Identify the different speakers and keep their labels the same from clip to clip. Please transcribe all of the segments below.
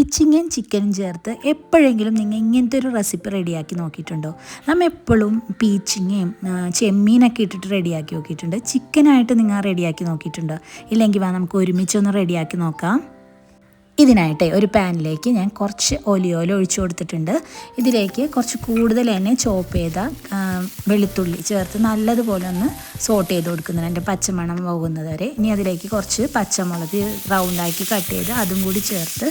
Speaker 1: പീച്ചിങ്ങയും ചിക്കനും ചേർത്ത് എപ്പോഴെങ്കിലും നിങ്ങൾ ഇങ്ങനത്തെ ഒരു റെസിപ്പി റെഡിയാക്കി നോക്കിയിട്ടുണ്ടോ? നമ്മൾ എപ്പോഴും പീച്ചിങ്ങയും ചെമ്മീനൊക്കെ ഇട്ടിട്ട് റെഡിയാക്കി നോക്കിയിട്ടുണ്ട്. ചിക്കനായിട്ട് നിങ്ങൾ റെഡിയാക്കി നോക്കിയിട്ടുണ്ടോ? ഇല്ലെങ്കിൽ വാ നമുക്ക് ഒരുമിച്ചൊന്ന് റെഡിയാക്കി നോക്കാം. ഇതിനായിട്ട് ഒരു പാനിലേക്ക് ഞാൻ കുറച്ച് ഒലിവ് ഓയിൽ ഒഴിച്ചു കൊടുത്തിട്ടുണ്ട്. ഇതിലേക്ക് കുറച്ച് കൂടുതൽ തന്നെ ചോപ്പ് ചെയ്ത വെളുത്തുള്ളി ചേർത്ത് നല്ലതുപോലെ ഒന്ന് സോട്ട് ചെയ്ത് കൊടുക്കുന്നുണ്ട്, എൻ്റെ പച്ചമണം പോകുന്നത് വരെ. ഇനി അതിലേക്ക് കുറച്ച് പച്ചമുളക് റൗണ്ടാക്കി കട്ട് ചെയ്ത് അതും കൂടി ചേർത്ത്,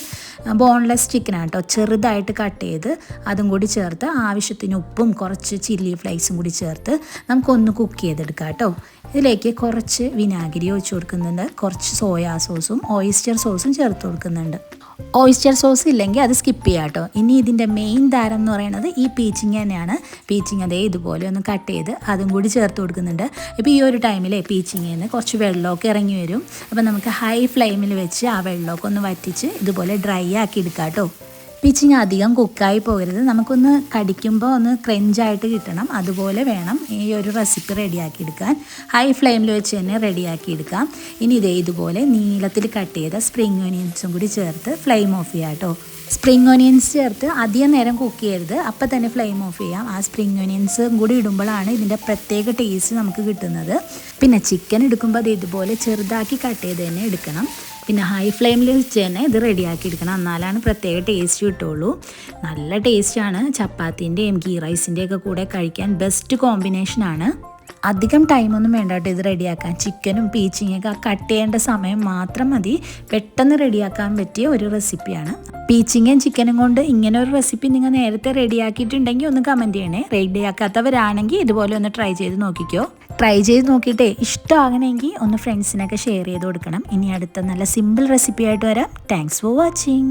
Speaker 1: ബോൺലെസ് ചിക്കനാട്ടോ, ചെറുതായിട്ട് കട്ട് ചെയ്ത് അതും കൂടി ചേർത്ത് ആവശ്യത്തിന് ഉപ്പും കുറച്ച് ചില്ലി ഫ്ലേക്സും കൂടി ചേർത്ത് നമുക്കൊന്ന് കുക്ക് ചെയ്തെടുക്കാം കേട്ടോ. ഇതിലേക്ക് കുറച്ച് വിനാഗിരി ഒഴിച്ച് കൊടുക്കുന്നുണ്ട്, കുറച്ച് സോയാ സോസും ഓയിസ്റ്റർ സോസും ചേർത്ത് കൊടുക്കുന്നുണ്ട്. ഓയിസ്റ്റർ സോസ് ഇല്ലെങ്കിൽ അത് സ്കിപ്പ് ചെയ്യാം കേട്ടോ. ഇനി ഇതിൻ്റെ മെയിൻ താരം എന്ന് പറയുന്നത് ഈ പീച്ചിങ് തന്നെയാണ്. പീച്ചിങ് അതേ ഇതുപോലെ ഒന്ന് കട്ട് ചെയ്ത് അതും കൂടി ചേർത്ത് കൊടുക്കുന്നുണ്ട്. ഇപ്പോൾ ഈ ഒരു ടൈമിൽ പീച്ചിങ്ങിൽ നിന്ന് കുറച്ച് വെള്ളമൊക്കെ ഇറങ്ങി വരും. അപ്പോൾ നമുക്ക് ഹൈ ഫ്ലെയിമിൽ വെച്ച് ആ വെള്ളമൊക്കെ ഒന്ന് വറ്റിച്ച് ഇതുപോലെ ഡ്രൈ ആക്കി എടുക്കാം കേട്ടോ. പീച്ചിങ് അധികം കുക്കായി പോകരുത്, നമുക്കൊന്ന് കടിക്കുമ്പോൾ ഒന്ന് ക്രഞ്ചായിട്ട് കിട്ടണം. അതുപോലെ വേണം ഈ ഒരു റെസിപ്പി റെഡിയാക്കി എടുക്കാൻ. ഹൈ ഫ്ലെയിമിൽ വെച്ച് തന്നെ റെഡിയാക്കി എടുക്കാം. ഇനി ഇതുപോലെ നീളത്തിൽ കട്ട് ചെയ്ത സ്പ്രിംഗ് ഓനിയൻസും കൂടി ചേർത്ത് ഫ്ലെയിം ഓഫ് ചെയ്യാം കേട്ടോ. സ്പ്രിംഗ് ഓനിയൻസ് ചേർത്ത് അധികം നേരം കുക്ക് ചെയ്യരുത്, അപ്പം തന്നെ ഫ്ലെയിം ഓഫ് ചെയ്യാം. ആ സ്പ്രിംഗ് ഓനിയൻസും കൂടി ഇടുമ്പോഴാണ് ഇതിൻ്റെ പ്രത്യേക ടേസ്റ്റ് നമുക്ക് കിട്ടുന്നത്. പിന്നെ ചിക്കൻ എടുക്കുമ്പോൾ അത് ഇതുപോലെ ചെറുതാക്കി കട്ട് ചെയ്ത് തന്നെ എടുക്കണം. പിന്നെ ഹൈ ഫ്ലെയിമിൽ വെച്ച് തന്നെ ഇത് റെഡിയാക്കി എടുക്കണം, എന്നാലാണ് പ്രത്യേക ടേസ്റ്റ് കിട്ടുള്ളൂ. നല്ല ടേസ്റ്റാണ്, ചപ്പാത്തിൻ്റെയും ഗീ റൈസിൻ്റെയൊക്കെ കൂടെ കഴിക്കാൻ ബെസ്റ്റ് കോമ്പിനേഷനാണ്. അധികം ടൈമൊന്നും വേണ്ട കേട്ടോ ഇത് റെഡിയാക്കാൻ. ചിക്കനും പീച്ചിങ്ങൊക്കെ കട്ട് ചെയ്യേണ്ട സമയം മാത്രം മതി. പെട്ടെന്ന് റെഡിയാക്കാൻ പറ്റിയ ഒരു റെസിപ്പിയാണ്. പീച്ചിങ്ങയും ചിക്കനും കൊണ്ട് ഇങ്ങനെ ഒരു റെസിപ്പി നിങ്ങൾ നേരത്തെ റെഡിയാക്കിയിട്ടുണ്ടെങ്കിൽ ഒന്ന് കമൻറ്റ് ചെയ്യണേ. റെഡിയാക്കാത്തവരാണെങ്കിൽ ഇതുപോലെ ഒന്ന് ട്രൈ ചെയ്ത് നോക്കിക്കോ. ട്രൈ ചെയ്ത് നോക്കിയിട്ടേ ഇഷ്ടമാകണമെങ്കിൽ ഒന്ന് ഫ്രണ്ട്സിനൊക്കെ ഷെയർ ചെയ്ത് കൊടുക്കണം. ഇനി അടുത്ത നല്ല സിമ്പിൾ റെസിപ്പി ആയിട്ട് വരാം. Thanks for watching.